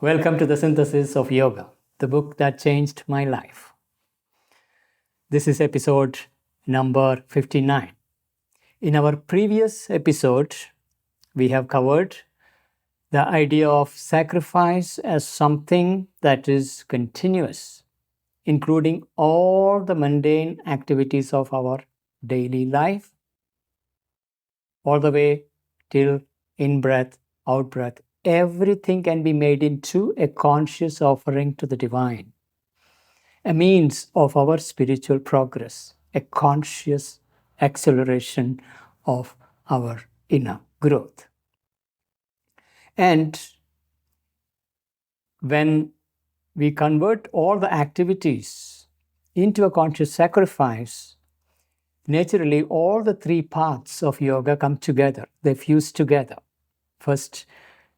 Welcome to the Synthesis of Yoga, the book that changed my life. This is episode number 59. In our previous episode, we have covered the idea of sacrifice as something that is continuous, including all the mundane activities of our daily life, all the way till in-breath, out-breath. Everything can be made into a conscious offering to the divine, a means of our spiritual progress, a conscious acceleration of our inner growth. And when we convert all the activities into a conscious sacrifice, naturally all the three paths of yoga come together, they fuse together. First,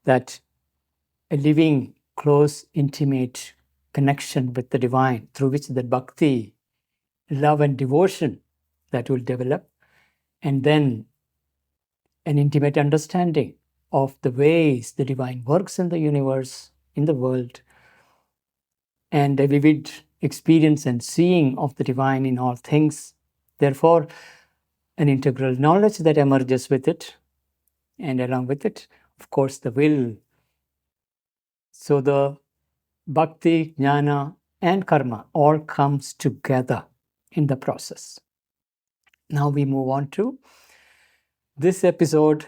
that a living, close, intimate connection with the divine through which the bhakti, love and devotion that will develop, and then an intimate understanding of the ways the divine works in the universe, in the world, and a vivid experience and seeing of the divine in all things. Therefore, an integral knowledge that emerges with it, and along with it, of course, the will. So the bhakti, jnana, and karma all comes together in the process. Now we move on to this episode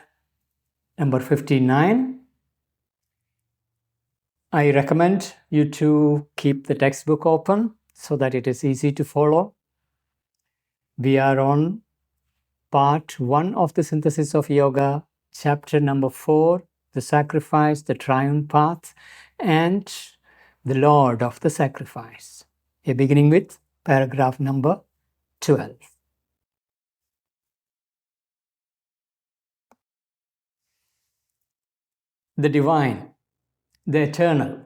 number 59. I recommend you to keep the textbook open so that it is easy to follow. We are on part 1 of the Synthesis of Yoga, chapter number 4, the sacrifice, the triune path, and the Lord of the sacrifice. We're beginning with paragraph number 12. The divine, the eternal,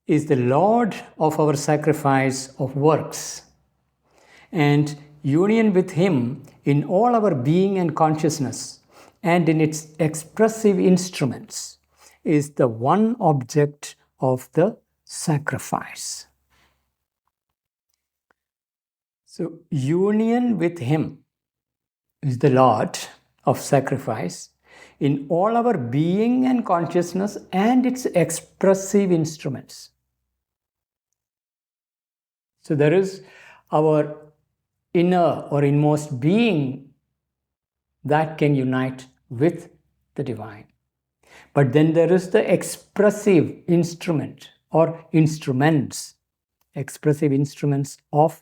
is the Lord of our sacrifice of works, and union with Him in all our being and consciousness and in its expressive instruments is the one object of the sacrifice. So, union with Him is the Lord of sacrifice in all our being and consciousness and its expressive instruments. So, there is our inner or inmost being that can unite with the divine. But then there is the expressive instrument or instruments, expressive instruments of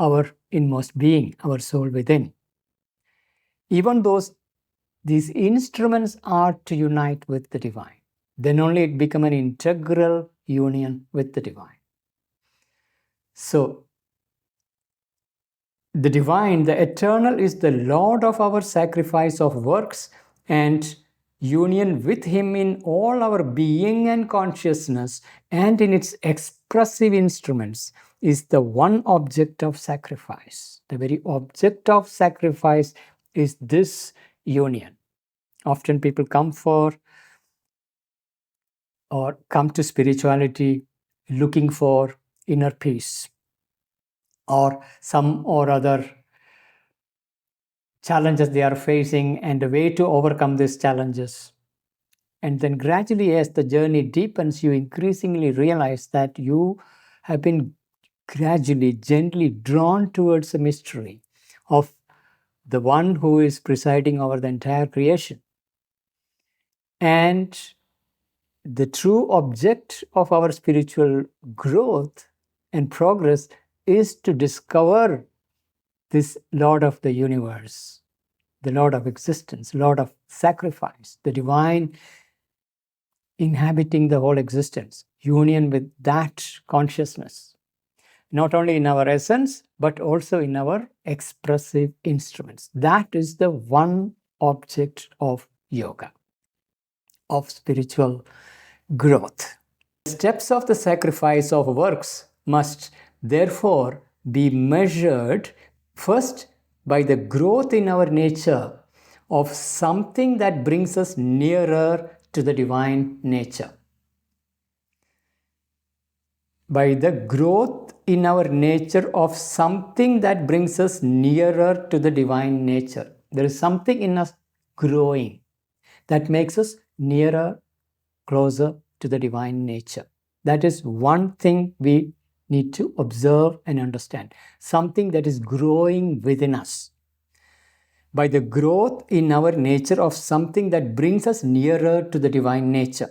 our inmost being, our soul within. Even these instruments are to unite with the divine, then only it becomes an integral union with the divine. So, the divine, the eternal, is the Lord of our sacrifice of works, and union with Him in all our being and consciousness and in its expressive instruments is the one object of sacrifice. The very object of sacrifice is this union. Often people come to spirituality looking for inner peace or some or other challenges they are facing and a way to overcome these challenges. And then gradually, as the journey deepens, you increasingly realize that you have been gradually, gently drawn towards the mystery of the one who is presiding over the entire creation. And the true object of our spiritual growth and progress is to discover this Lord of the universe, the Lord of existence, Lord of sacrifice, the divine inhabiting the whole existence, union with that consciousness, not only in our essence, but also in our expressive instruments. That is the one object of yoga, of spiritual growth. The steps of the sacrifice of works must therefore be measured first by the growth in our nature of something that brings us nearer to the divine nature. by the growth in our nature of something that brings us nearer to the divine nature. There is something in us growing that makes us nearer, closer to the divine nature. That is one thing we need to observe and understand. Something that is growing within us. By the growth in our nature of something that brings us nearer to the divine nature.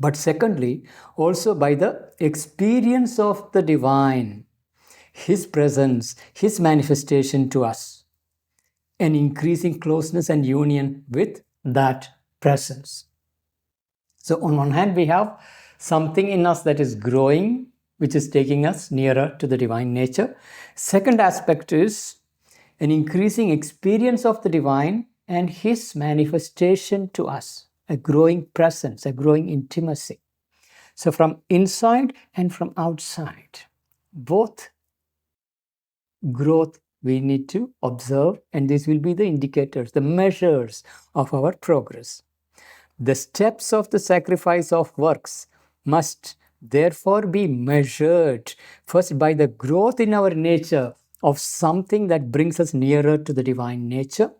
But secondly, also by the experience of the divine, His presence, His manifestation to us, an increasing closeness and union with that presence. So on one hand, we have something in us that is growing, which is taking us nearer to the divine nature. Second aspect is an increasing experience of the divine and His manifestation to us, a growing presence, a growing intimacy. So from inside and from outside, both growth we need to observe, and these will be the indicators, the measures of our progress. The steps of the sacrifice of works must therefore be measured first by the growth in our nature of something that brings us nearer to the divine nature,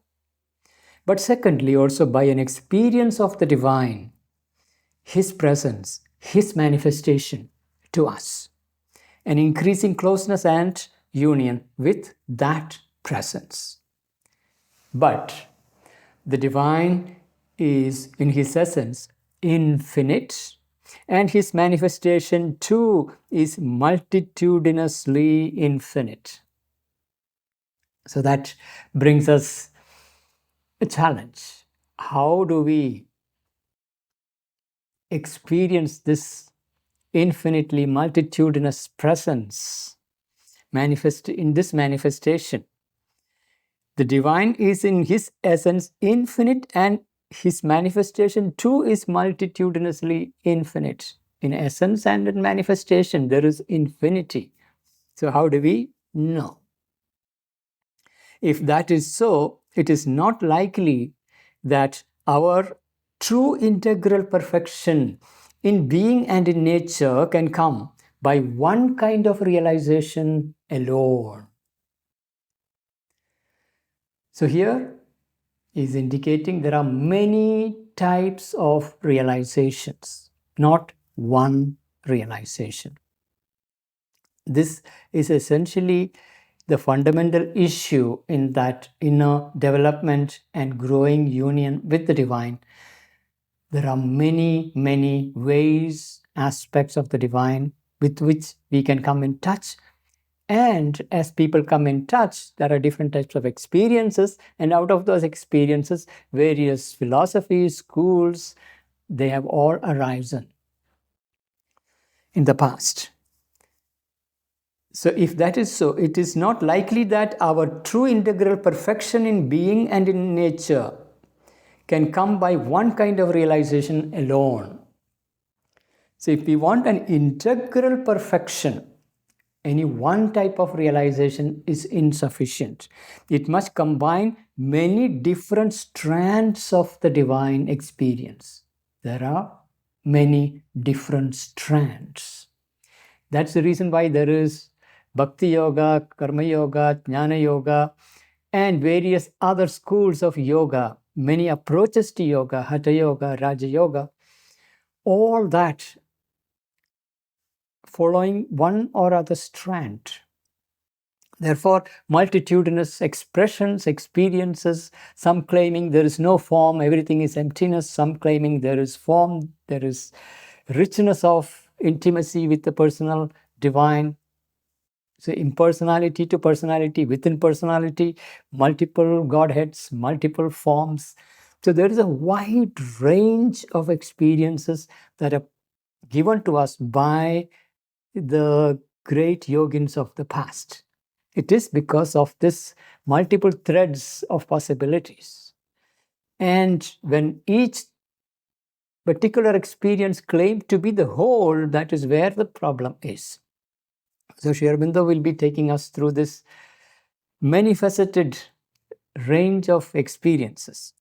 but secondly also by an experience of the divine, His presence, His manifestation to us, an increasing closeness and union with that presence. But the divine is in His essence infinite, and His manifestation too is multitudinously infinite. So that brings us a challenge. How do we experience this infinitely multitudinous presence manifest in this manifestation? The divine is in His essence infinite, and His manifestation too is multitudinously infinite. In essence and in manifestation, there is infinity. So how do we know? If that is so, it is not likely that our true integral perfection in being and in nature can come by one kind of realization alone. So here is indicating there are many types of realizations, not one realization. This is essentially the fundamental issue in that inner development and growing union with the divine. There are many, many ways, aspects of the divine with which we can come in touch. And as people come in touch, there are different types of experiences. And out of those experiences, various philosophies, schools, they have all arisen in the past. So if that is so, it is not likely that our true integral perfection in being and in nature can come by one kind of realization alone. So if we want an integral perfection, any one type of realization is insufficient. It must combine many different strands of the divine experience. There are many different strands. That's the reason why there is Bhakti Yoga, Karma Yoga, Jnana Yoga, and various other schools of yoga, many approaches to yoga, Hatha Yoga, Raja Yoga, all that following one or other strand. Therefore, multitudinous expressions, experiences, some claiming there is no form, everything is emptiness, some claiming there is form, there is richness of intimacy with the personal divine. So impersonality to personality, within personality, multiple Godheads, multiple forms. So there is a wide range of experiences that are given to us by the great yogins of the past. It is because of this multiple threads of possibilities. And when each particular experience claimed to be the whole, that is where the problem is. So Sri Aurobindo will be taking us through this many-faceted range of experiences.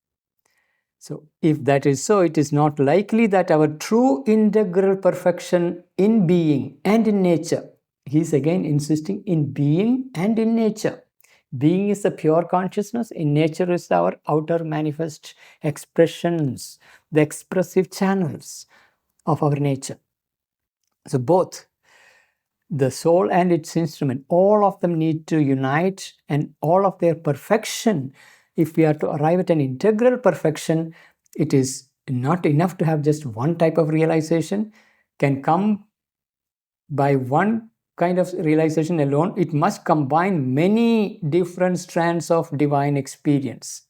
So if that is so, it is not likely that our true integral perfection in being and in nature, he is again insisting in being and in nature. Being is the pure consciousness, in nature is our outer manifest expressions, the expressive channels of our nature. So both the soul and its instrument, all of them need to unite, and all of their perfection, if we are to arrive at an integral perfection, it is not enough to have just one type of realization, can come by one kind of realization alone. It must combine many different strands of divine experience.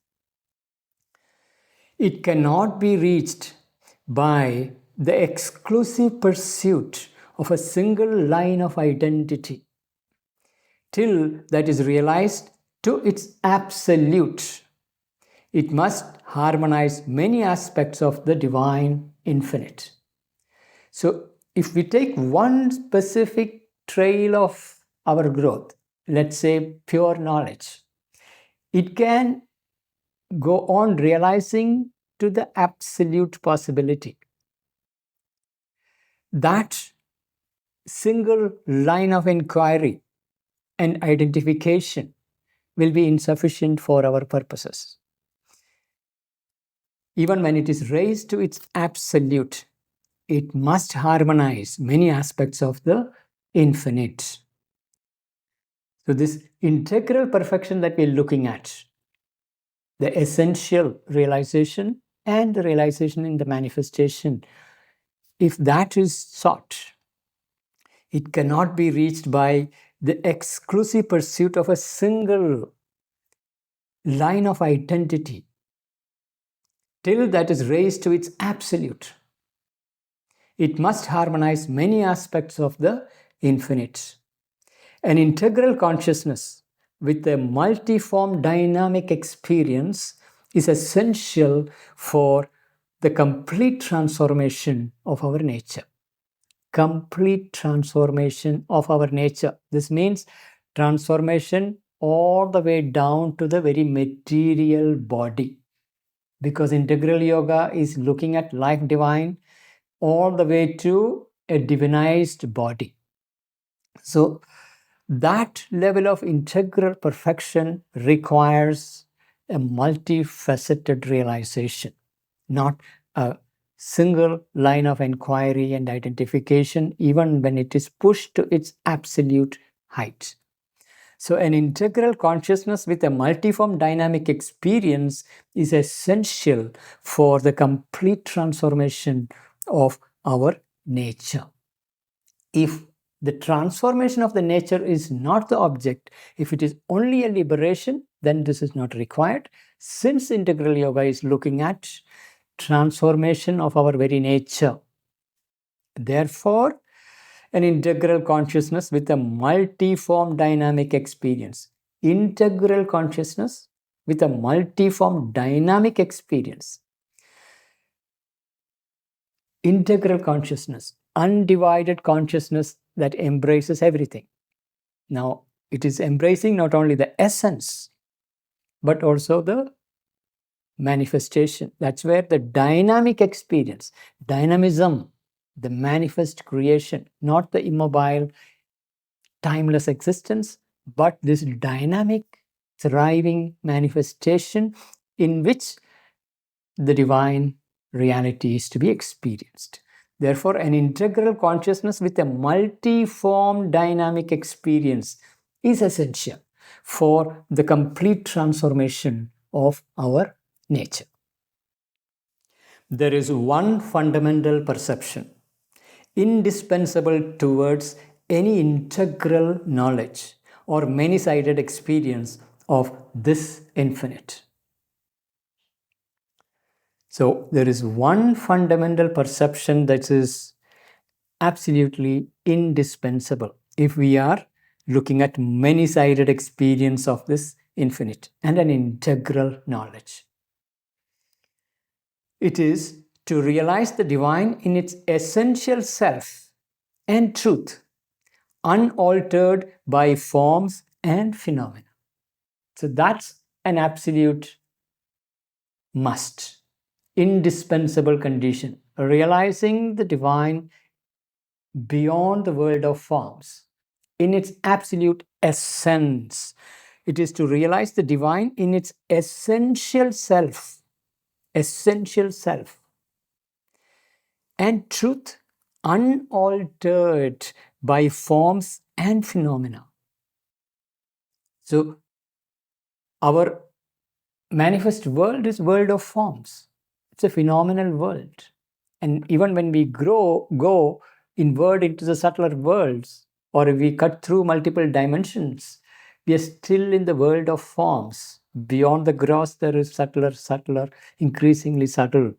It cannot be reached by the exclusive pursuit of a single line of identity. Till that is realized to its absolute, it must harmonize many aspects of the divine infinite. So if we take one specific trail of our growth, let's say pure knowledge, it can go on realizing to the absolute possibility. That single line of inquiry and identification will be insufficient for our purposes. Even when it is raised to its absolute, it must harmonize many aspects of the infinite. So this integral perfection that we're looking at, the essential realization and the realization in the manifestation, if that is sought, it cannot be reached by the exclusive pursuit of a single line of identity. Till that is raised to its absolute, it must harmonize many aspects of the infinite. An integral consciousness with a multiform dynamic experience is essential for the complete transformation of our nature. Complete transformation of our nature. This means transformation all the way down to the very material body. Because integral yoga is looking at life divine all the way to a divinized body. So that level of integral perfection requires a multifaceted realization, not a single line of inquiry and identification, even when it is pushed to its absolute height. So an integral consciousness with a multiform dynamic experience is essential for the complete transformation of our nature. If the transformation of the nature is not the object, if it is only a liberation, then this is not required. Since integral yoga is looking at transformation of our very nature, therefore, an integral consciousness with a multiform dynamic experience. Integral consciousness with a multiform dynamic experience. Integral consciousness, undivided consciousness that embraces everything. Now, it is embracing not only the essence, but also the manifestation. That's where the dynamic experience, dynamism, the manifest creation, not the immobile, timeless existence, but this dynamic, thriving manifestation in which the divine reality is to be experienced. Therefore, an integral consciousness with a multiform dynamic experience is essential for the complete transformation of our nature. There is one fundamental perception indispensable towards any integral knowledge or many-sided experience of this infinite. So there is one fundamental perception that is absolutely indispensable if we are looking at many-sided experience of this infinite and an integral knowledge. It is to realize the divine in its essential self and truth, unaltered by forms and phenomena. So that's an absolute must. indispensable condition, realizing the divine beyond the world of forms in its absolute essence. It is to realize the divine in its essential self, and truth unaltered by forms and phenomena. So our manifest world is world of forms. It's a phenomenal world. And even when we go inward into the subtler worlds, or if we cut through multiple dimensions, we are still in the world of forms. Beyond the gross, there is subtler, increasingly subtle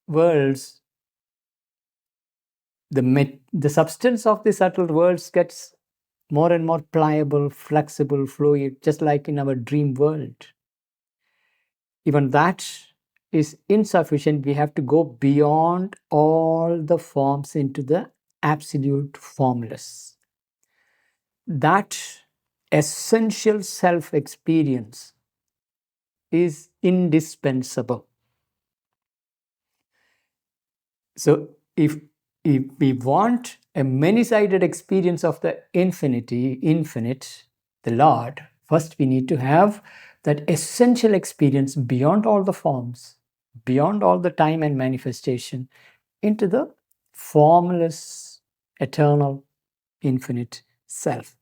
worlds. The substance of the subtle worlds gets more and more pliable, flexible, fluid, just like in our dream world. Even that is insufficient. We have to go beyond all the forms into the absolute formless. That essential self-experience is indispensable. So if we want a many-sided experience of the infinite, the Lord, first we need to have that essential experience beyond all the forms, beyond all the time and manifestation, into the formless, eternal, infinite self.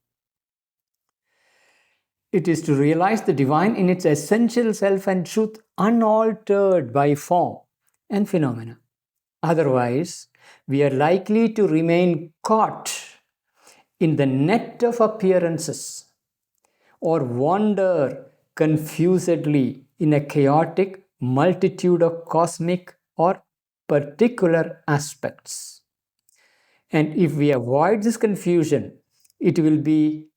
It is to realize the divine in its essential self and truth, unaltered by form and phenomena. Otherwise, we are likely to remain caught in the net of appearances or wander confusedly in a chaotic multitude of cosmic or particular aspects. And if we avoid this confusion, it will be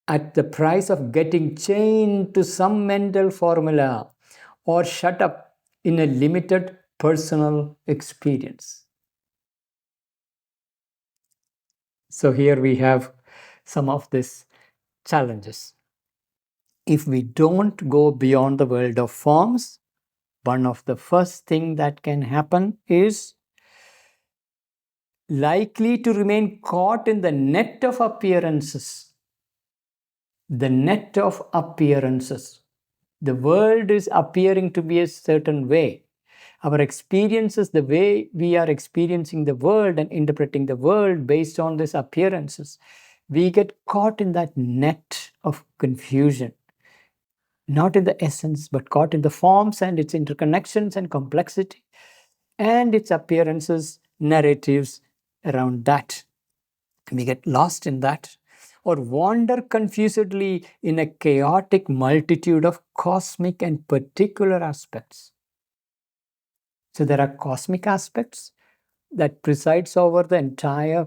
at the price of getting chained to some mental formula or shut up in a limited personal experience. So here we have some of these challenges. If we don't go beyond the world of forms, one of the first thing that can happen is likely to remain caught in the net of appearances. The net of appearances. The world is appearing to be a certain way. Our experiences, the way we are experiencing the world and interpreting the world based on these appearances, we get caught in that net of confusion. Not in the essence, but caught in the forms and its interconnections and complexity and its appearances, narratives around that. We get lost in that or wander confusedly in a chaotic multitude of cosmic and particular aspects. So there are cosmic aspects that presides over the entire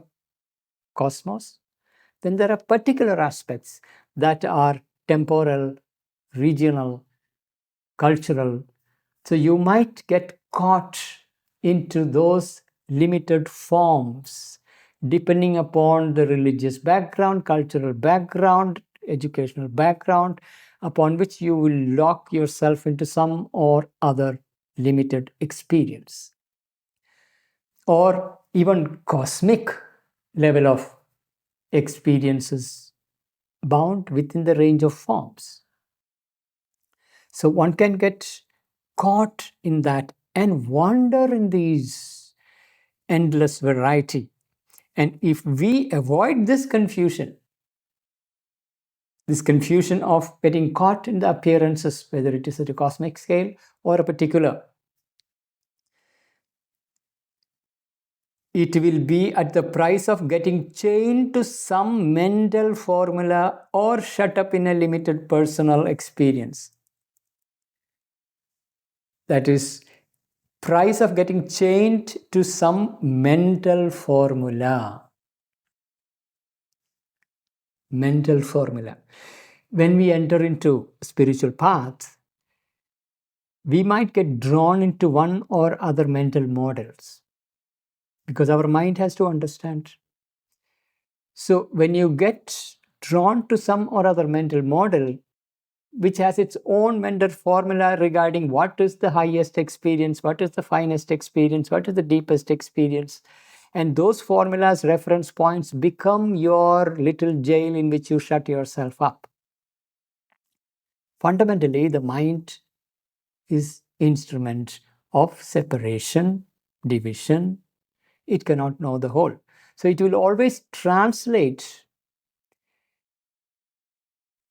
cosmos. Then there are particular aspects that are temporal, regional, cultural. So you might get caught into those limited forms depending upon the religious background, cultural background, educational background, upon which you will lock yourself into some or other limited experience. Or even cosmic level of experiences bound within the range of forms. So one can get caught in that and wander in these endless variety. And if we avoid this confusion of getting caught in the appearances, whether it is at a cosmic scale or a particular, it will be at the price of getting chained to some mental formula or shut up in a limited personal experience. That is, price of getting chained to some mental formula. Mental formula. When we enter into spiritual paths, we might get drawn into one or other mental models because our mind has to understand. So when you get drawn to some or other mental model, which has its own Mender formula regarding what is the highest experience, what is the finest experience, what is the deepest experience. And those formulas, reference points, become your little jail in which you shut yourself up. Fundamentally, the mind is instrument of separation, division. It cannot know the whole. So it will always translate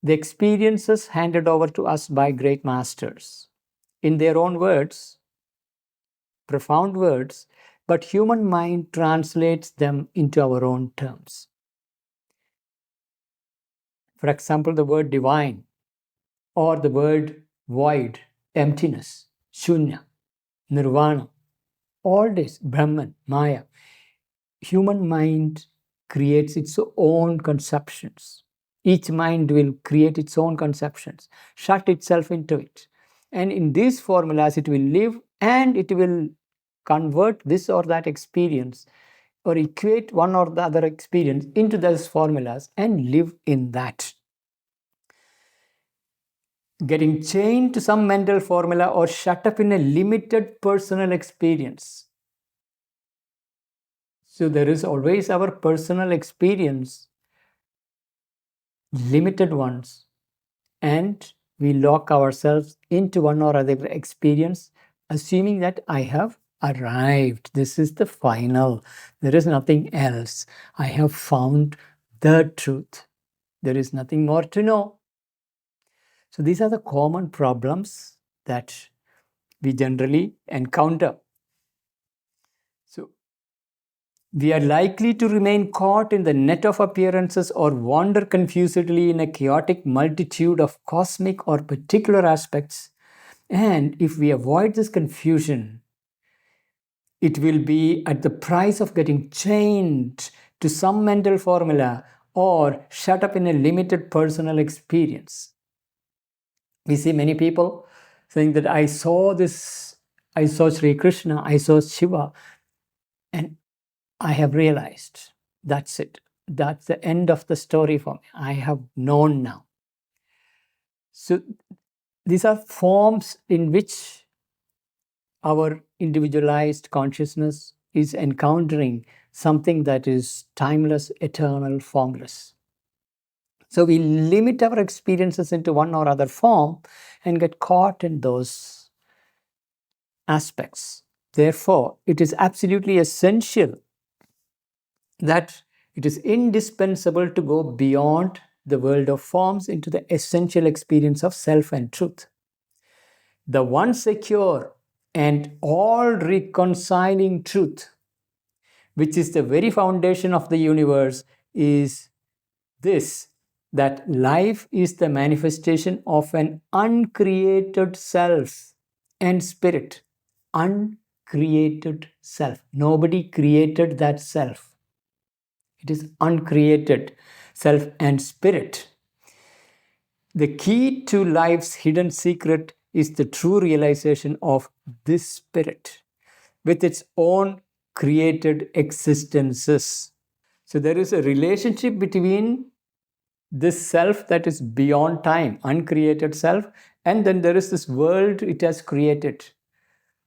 the experiences handed over to us by great masters in their own words, profound words, but human mind translates them into our own terms. For example, the word divine or the word void, emptiness, shunya, nirvana, all this, Brahman, Maya. Human mind creates its own conceptions. Each mind will create its own conceptions, shut itself into it. And in these formulas, it will live and it will convert this or that experience or equate one or the other experience into those formulas and live in that. Getting chained to some mental formula or shut up in a limited personal experience. So there is always our personal experience, limited ones, and we lock ourselves into one or other experience, assuming that I have arrived. This is the final. There is nothing else. I have found the truth. There is nothing more to know. So these are the common problems that we generally encounter. So we are likely to remain caught in the net of appearances or wander confusedly in a chaotic multitude of cosmic or particular aspects. And if we avoid this confusion, it will be at the price of getting chained to some mental formula or shut up in a limited personal experience. We see many people saying that I saw Sri Krishna, I saw Shiva, and I have realized that's it. That's the end of the story for me. I have known now. So these are forms in which our individualized consciousness is encountering something that is timeless, eternal, formless. So we limit our experiences into one or other form and get caught in those aspects. Therefore, it is absolutely essential that it is indispensable to go beyond the world of forms into the essential experience of self and truth. The one secure and all reconciling truth, which is the very foundation of the universe, is this: that life is the manifestation of an uncreated self and spirit. Uncreated self. Nobody created that self. It is uncreated self and spirit. The key to life's hidden secret is the true realization of this spirit with its own created existences. So there is a relationship between this self that is beyond time, uncreated self, and then there is this world it has created.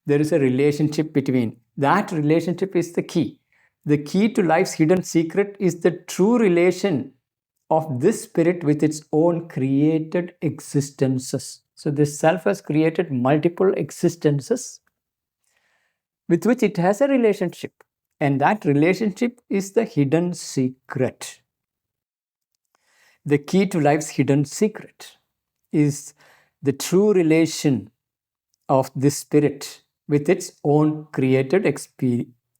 There is a relationship between. That relationship is the key. The key to life's hidden secret is the true relation of this spirit with its own created existences. So this self has created multiple existences with which it has a relationship. And that relationship is the hidden secret. The key to life's hidden secret is the true relation of this spirit with its own created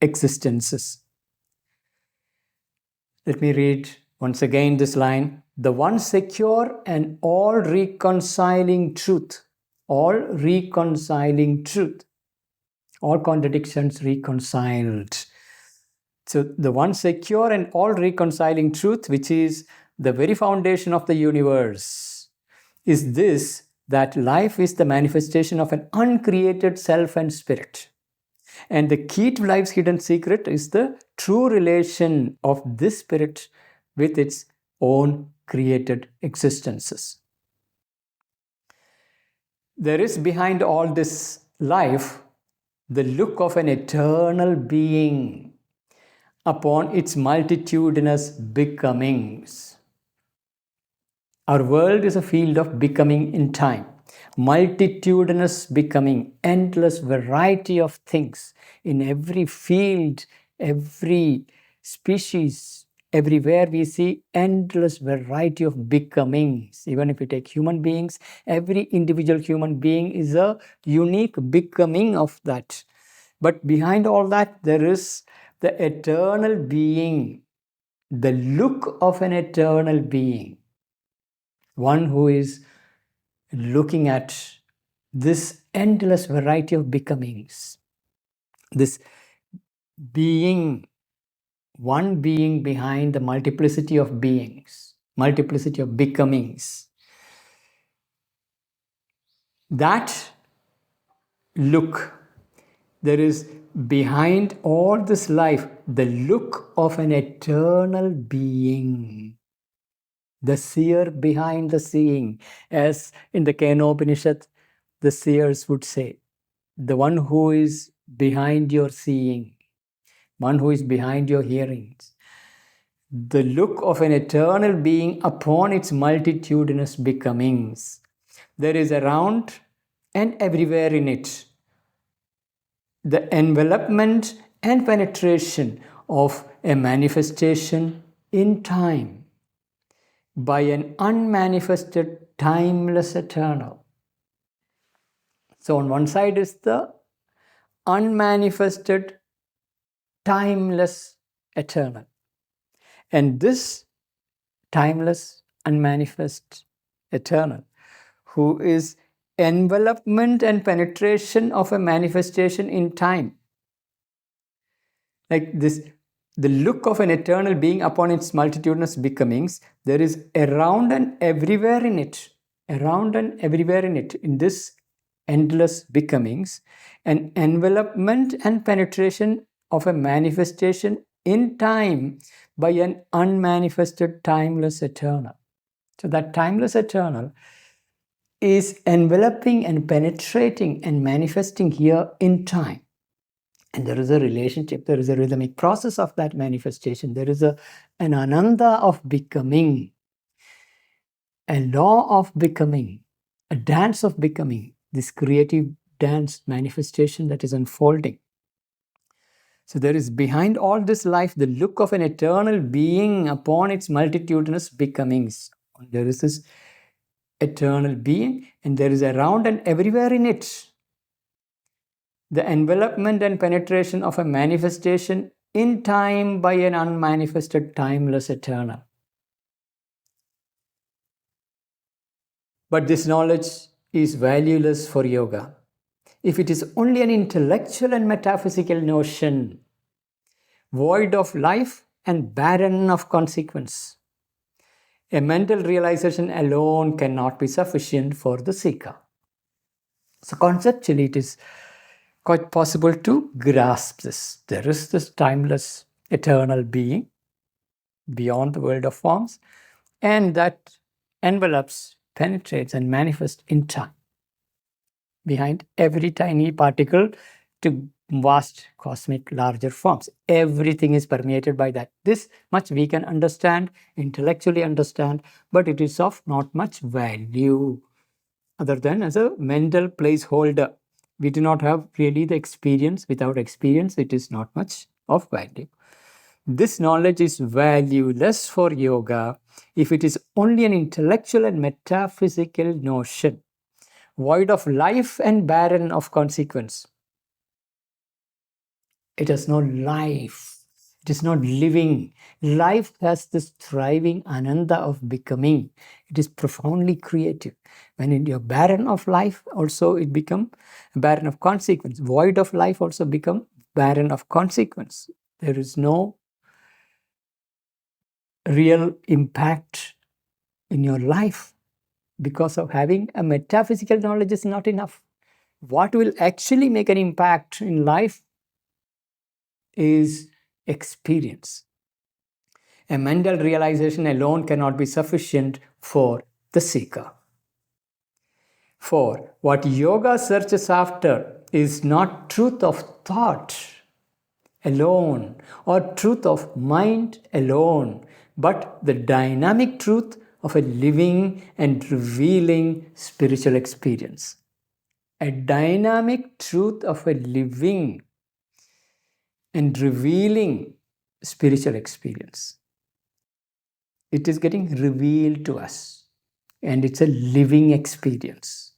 existences. Let me read once again this line. The one secure and all reconciling truth, all reconciling truth, all contradictions reconciled. So the one secure and all reconciling truth, which is the very foundation of the universe, is this: that life is the manifestation of an uncreated self and spirit. And the key to life's hidden secret is the true relation of this spirit with its own created existences. There is behind all this life the look of an eternal being upon its multitudinous becomings. Our world is a field of becoming in time, multitudinous becoming, endless variety of things in every field, every species, everywhere we see endless variety of becomings. Even if we take human beings, every individual human being is a unique becoming of that. But behind all that, there is the eternal being, the look of an eternal being, one who is looking at this endless variety of becomings, this being, one being behind the multiplicity of beings, multiplicity of becomings. That look, there is behind all this life the look of an eternal being, the seer behind the seeing, as in the Kenopanishad the seers would say, the one who is behind your seeing, one who is behind your hearings, the look of an eternal being upon its multitudinous becomings. There is around and everywhere in it the envelopment and penetration of a manifestation in time by an unmanifested, timeless, eternal. So on one side is the unmanifested, timeless, eternal. And this timeless, unmanifest, eternal, who is envelopment and penetration of a manifestation in time. Like this, the look of an eternal being upon its multitudinous becomings, there is around and everywhere in it, around and everywhere in this endless becomings, an envelopment and penetration of a manifestation in time by an unmanifested, timeless, eternal. So that timeless, eternal is enveloping and penetrating and manifesting here in time. And there is a relationship, there is a rhythmic process of that manifestation. There is an ananda of becoming, a law of becoming, a dance of becoming, this creative dance manifestation that is unfolding. So there is behind all this life the look of an eternal being upon its multitudinous becomings. There is this eternal being, and there is around and everywhere in it the envelopment and penetration of a manifestation in time by an unmanifested, timeless, eternal. But this knowledge is valueless for yoga if it is only an intellectual and metaphysical notion, void of life and barren of consequence. A mental realization alone cannot be sufficient for the seeker. So conceptually, it is quite possible to grasp this. There is this timeless, eternal being beyond the world of forms, and that envelops, penetrates, and manifests in time behind every tiny particle to vast cosmic larger forms. Everything is permeated by that. This much we can understand, intellectually understand, but it is of not much value other than as a mental placeholder. We do not have really the experience. Without experience, it is not much of value. This knowledge is valueless for yoga if it is only an intellectual and metaphysical notion, void of life and barren of consequence. It has no life. It is not living. Life has this thriving ananda of becoming. It is profoundly creative. When you're barren of life, also it becomes barren of consequence. Void of life also become barren of consequence. There is no real impact in your life because of having a metaphysical knowledge is not enough. What will actually make an impact in life is experience. A mental realization alone cannot be sufficient for the seeker. For what yoga searches after is not truth of thought alone or truth of mind alone, but the dynamic truth of a living and revealing spiritual experience. A dynamic truth of a living and revealing spiritual experience. It is getting revealed to us, and it's a living experience.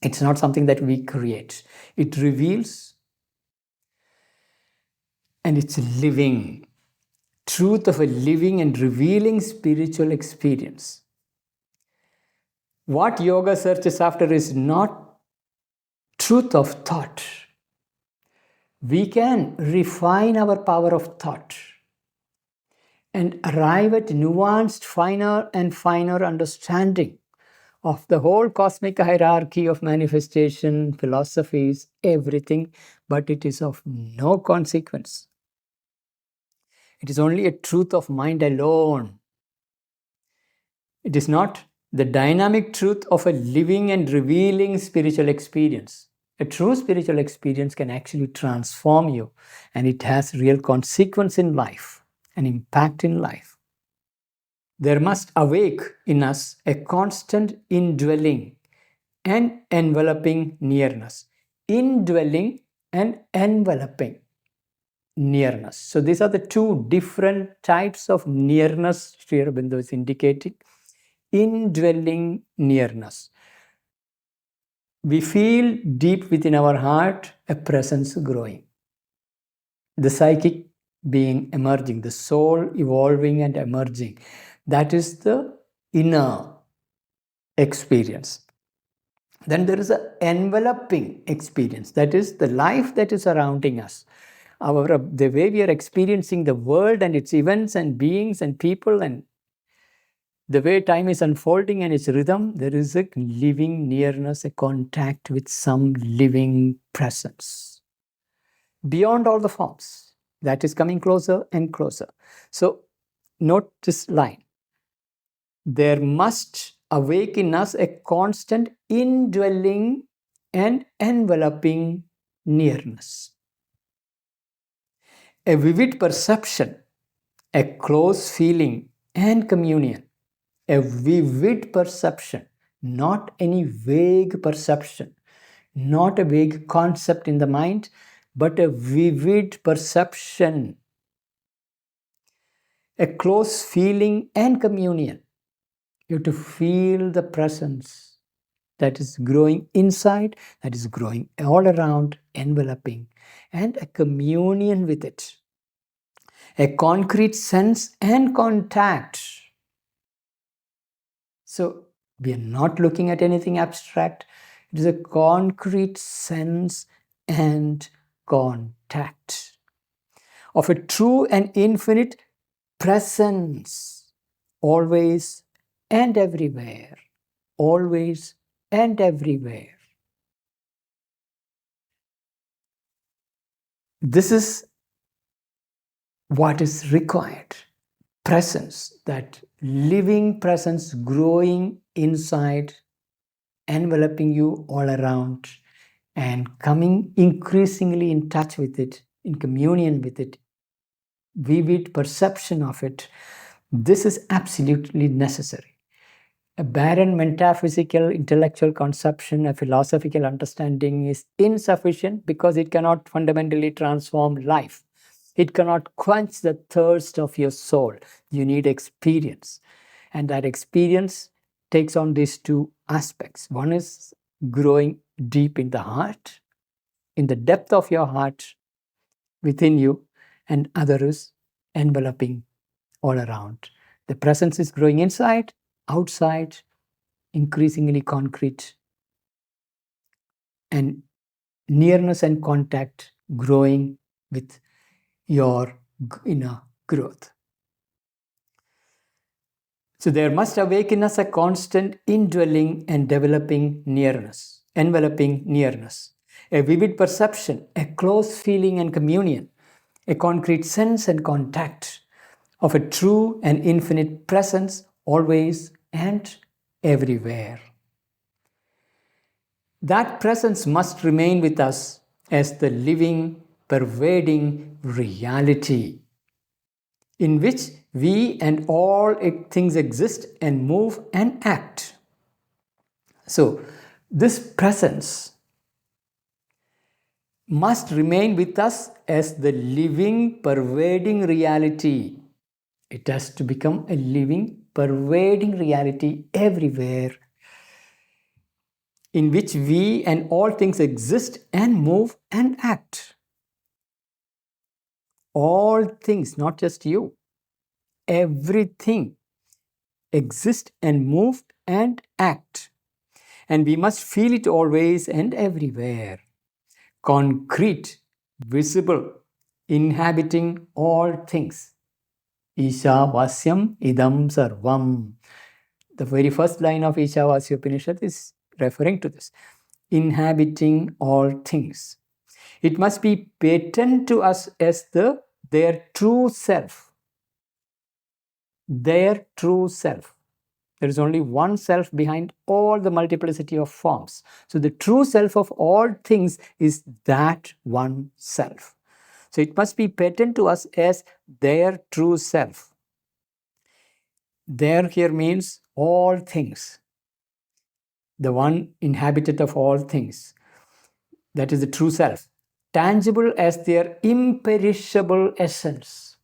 It's not something that we create. It reveals, and it's living. Truth of a living and revealing spiritual experience. What yoga searches after is not truth of thought. We can refine our power of thought and arrive at nuanced, finer and finer understanding of the whole cosmic hierarchy of manifestation, philosophies, everything, but it is of no consequence. It is only a truth of mind alone. It is not the dynamic truth of a living and revealing spiritual experience. A true spiritual experience can actually transform you, and it has real consequence in life, an impact in life. There must awake in us a constant indwelling and enveloping nearness. Indwelling and enveloping nearness. So these are the two different types of nearness Sri Aurobindo is indicating. Indwelling nearness. We feel deep within our heart a presence growing. The psychic being emerging, the soul evolving and emerging. That is the inner experience. Then there is an enveloping experience. That is the life that is surrounding us. The way we are experiencing the world and its events and beings and people, and the way time is unfolding and its rhythm, there is a living nearness, a contact with some living presence. Beyond all the forms, that is coming closer and closer. So note this line. There must awake in us a constant indwelling and enveloping nearness. A vivid perception, a close feeling and communion. A vivid perception, not any vague perception, not a vague concept in the mind, but a vivid perception. A close feeling and communion. You have to feel the presence that is growing inside, that is growing all around, enveloping, and a communion with it. A concrete sense and contact. So we are not looking at anything abstract. It is a concrete sense and contact of a true and infinite presence, always and everywhere, always and everywhere. This is what is required. Presence, that living presence growing inside, enveloping you all around, and coming increasingly in touch with it, in communion with it, vivid perception of it. This is absolutely necessary. A barren metaphysical intellectual conception, a philosophical understanding is insufficient because it cannot fundamentally transform life. It cannot quench the thirst of your soul. You need experience. And that experience takes on these two aspects. One is growing deep in the heart, in the depth of your heart within you, and other is enveloping all around. The presence is growing inside, outside, increasingly concrete, and nearness and contact growing with your inner growth. So there must awaken us a constant indwelling and developing nearness, enveloping nearness, a vivid perception, a close feeling and communion, a concrete sense and contact of a true and infinite presence always and everywhere. That presence must remain with us as the living, pervading reality in which we and all things exist and move and act. So, this presence must remain with us as the living, pervading reality. It has to become a living, pervading reality everywhere, in which we and all things exist and move and act. All things, not just you, everything exist and move and act. And we must feel it always and everywhere. Concrete, visible, inhabiting all things. Isha idam sarvam. The very first line of Ishavasya Upanishad is referring to this. Inhabiting all things. It must be patent to us as their true self. Their true self. There is only one self behind all the multiplicity of forms. So the true self of all things is that one self. So it must be patent to us as their true self. There here means all things. The one inhabitant of all things. That is the true self. Tangible as their imperishable essence.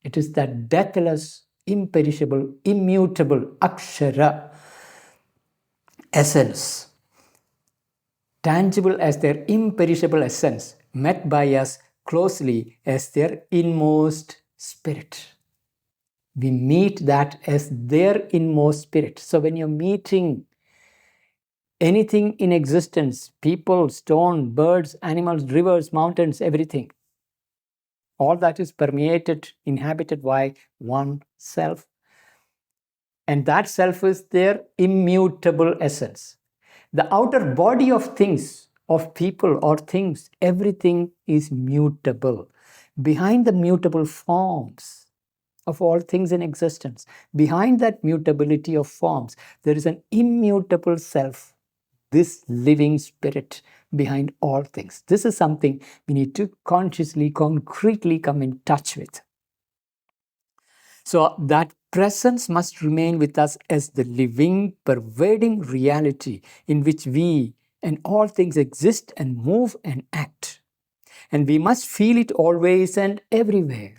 It is that deathless, imperishable, immutable akshara essence. Tangible as their imperishable essence, met by us closely as their inmost spirit. We meet that as their inmost spirit. So when you're meeting anything in existence, people, stone, birds, animals, rivers, mountains, everything, all that is permeated, inhabited by one self. And that self is their immutable essence. The outer body of things, of people or things, everything is mutable. Behind the mutable forms of all things in existence, behind that mutability of forms, there is an immutable self, this living spirit behind all things. This is something we need to consciously, concretely come in touch with. So that presence must remain with us as the living, pervading reality in which we and all things exist and move and act. And we must feel it always and everywhere.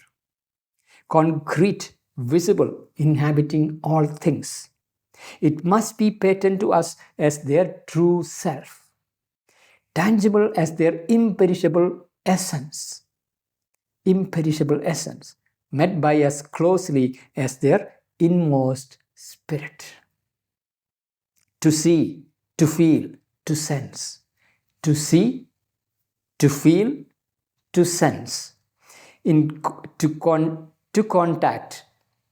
Concrete, visible, inhabiting all things. It must be patent to us as their true self. Tangible as their imperishable essence. Imperishable essence. Met by us closely as their inmost spirit. To see, to feel, to sense. To see, to feel, to sense. To contact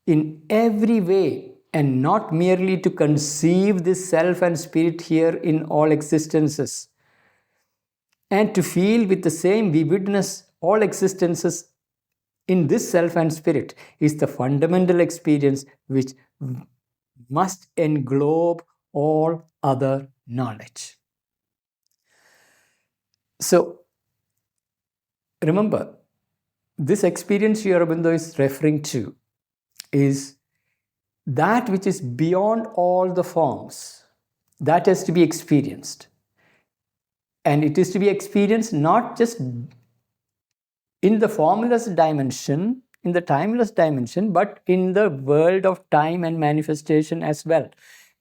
in every way, and not merely to conceive this self and spirit here in all existences. And to feel with the same vividness all existences in this self and spirit is the fundamental experience which must englobe all other knowledge. So, remember, this experience Aurobindo is referring to is that which is beyond all the forms. That has to be experienced. And it is to be experienced not just in the formless dimension, in the timeless dimension, but in the world of time and manifestation as well,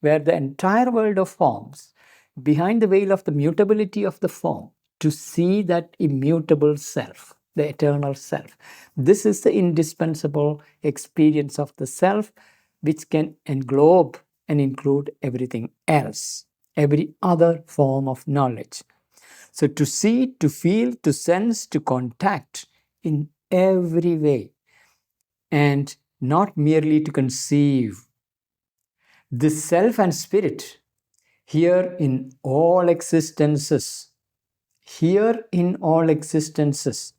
where the entire world of forms, behind the veil of the mutability of the form, to see that immutable self, the eternal self. This is the indispensable experience of the self, which can englobe and include everything else, every other form of knowledge. So to see, to feel, to sense, to contact in every way, and not merely to conceive. This self and spirit here in all existences, here in all existences,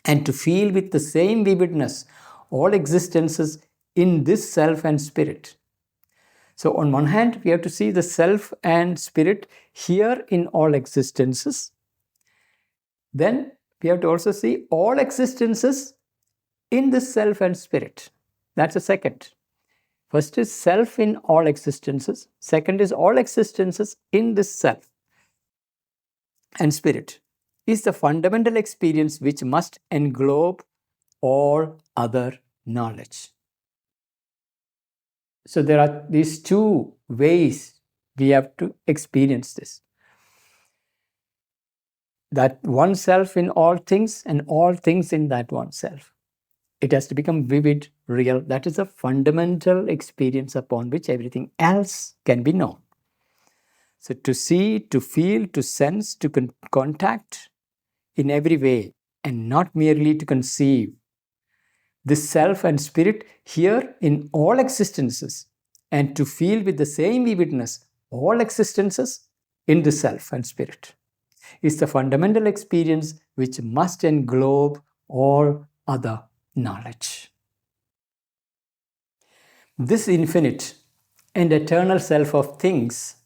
and to feel with the same vividness all existences in this self and spirit. So on one hand, we have to see the self and spirit here in all existences. Then we have to also see all existences in the self and spirit. That's the second. First is self in all existences. Second is all existences in this self and spirit is the fundamental experience which must englobe all other knowledge. So there are these two ways we have to experience this. That one self in all things and all things in that one self. It has to become vivid, real. That is a fundamental experience upon which everything else can be known. So to see, to feel, to sense, to contact in every way, and not merely to conceive this self and spirit here in all existences, and to feel with the same vividness all existences in the self and spirit is the fundamental experience which must englobe all other knowledge. This infinite and eternal self of things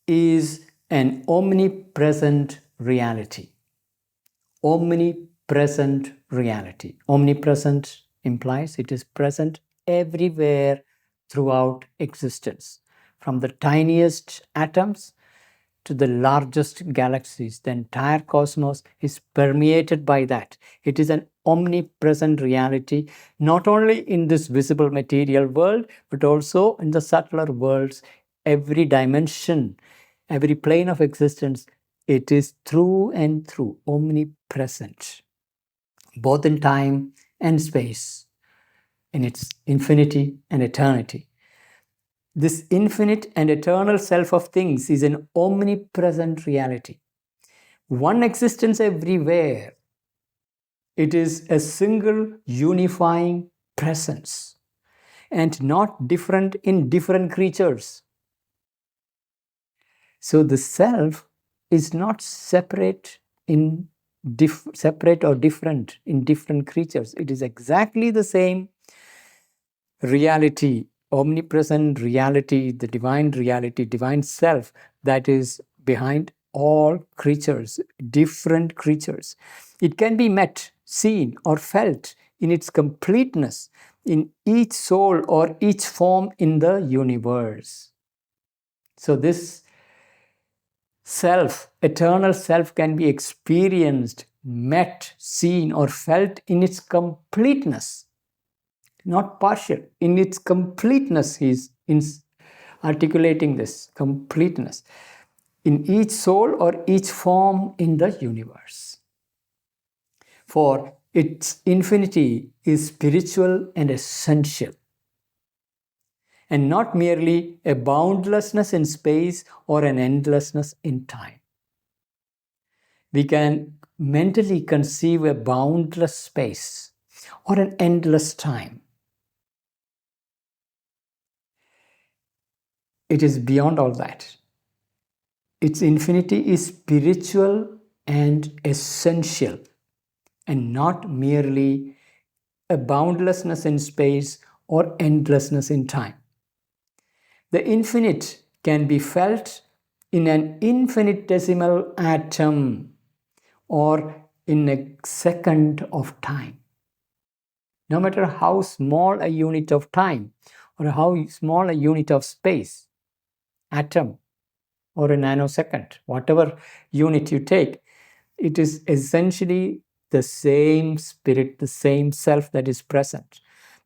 is an omnipresent reality. Omnipresent reality. Omnipresent implies it is present everywhere throughout existence. From the tiniest atoms to the largest galaxies, the entire cosmos is permeated by that. It is an omnipresent reality, not only in this visible material world, but also in the subtler worlds, every dimension, every plane of existence. It is through and through omnipresent, both in time and space, in its infinity and eternity. This infinite and eternal self of things is an omnipresent reality. One existence everywhere. It is a single unifying presence and not different in different creatures. So the self is not separate separate or different in different creatures. It is exactly the same reality, omnipresent reality, the divine self that is behind all creatures, different creatures. It can be met, seen, or felt in its completeness in each soul or each form in the universe. So this self, eternal self, can be experienced, met, seen, or felt in its completeness. Not partial, in its completeness. He is articulating this completeness in each soul or each form in the universe. For its infinity is spiritual and essential, and not merely a boundlessness in space or an endlessness in time. We can mentally conceive a boundless space or an endless time. It is beyond all that. Its infinity is spiritual and essential, and not merely a boundlessness in space or endlessness in time. The infinite can be felt in an infinitesimal atom or in a second of time. No matter how small a unit of time or how small a unit of space, atom or a nanosecond, whatever unit you take, it is essentially the same spirit, the same self that is present.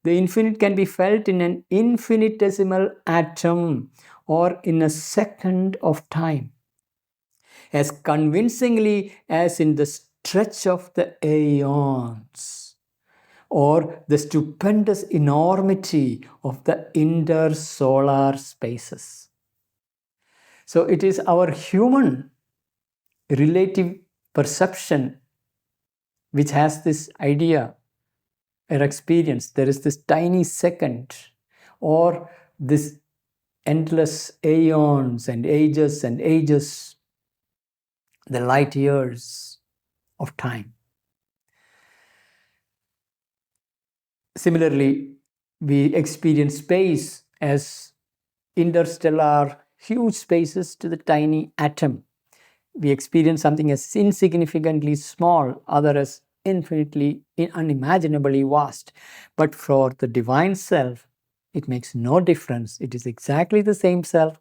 The infinite can be felt in an infinitesimal atom or in a second of time, as convincingly as in the stretch of the aeons, or the stupendous enormity of the intersolar spaces. So it is our human relative perception which has this idea or experience. There is this tiny second or this endless aeons and ages, the light years of time. Similarly, we experience space as interstellar huge spaces to the tiny atom. We experience something as insignificantly small, other as infinitely, unimaginably vast. But for the divine self, it makes no difference. It is exactly the same self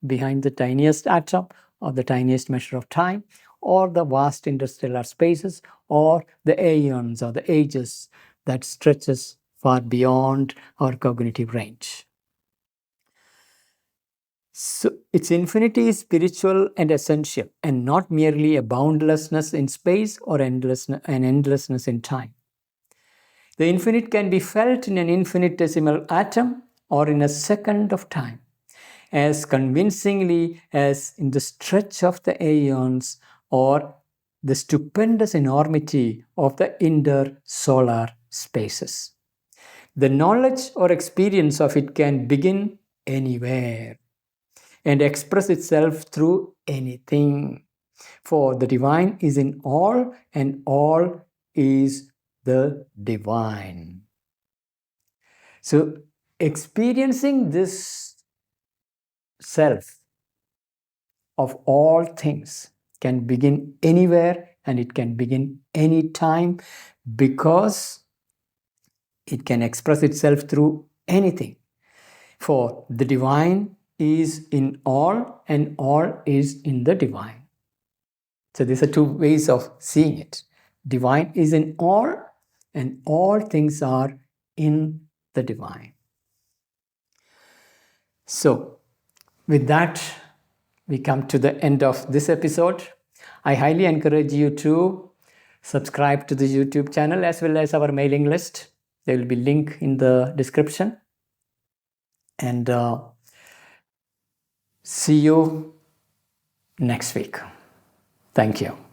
behind the tiniest atom or the tiniest measure of time or the vast interstellar spaces or the aeons or the ages that stretches far beyond our cognitive range. So its infinity is spiritual and essential, and not merely a boundlessness in space or an endlessness in time. The infinite can be felt in an infinitesimal atom or in a second of time, as convincingly as in the stretch of the aeons or the stupendous enormity of the intersolar spaces. The knowledge or experience of it can begin anywhere and express itself through anything. For the divine is in all, and all is the divine. So, experiencing this self of all things can begin anywhere and it can begin anytime because it can express itself through anything. For the divine is in all, and all is in the divine. So these are two ways of seeing it. Divine is in all, and all things are in the divine. So, with that, we come to the end of this episode. I highly encourage you to subscribe to the YouTube channel as well as our mailing list. There will be a link in the description. And see you next week. Thank you.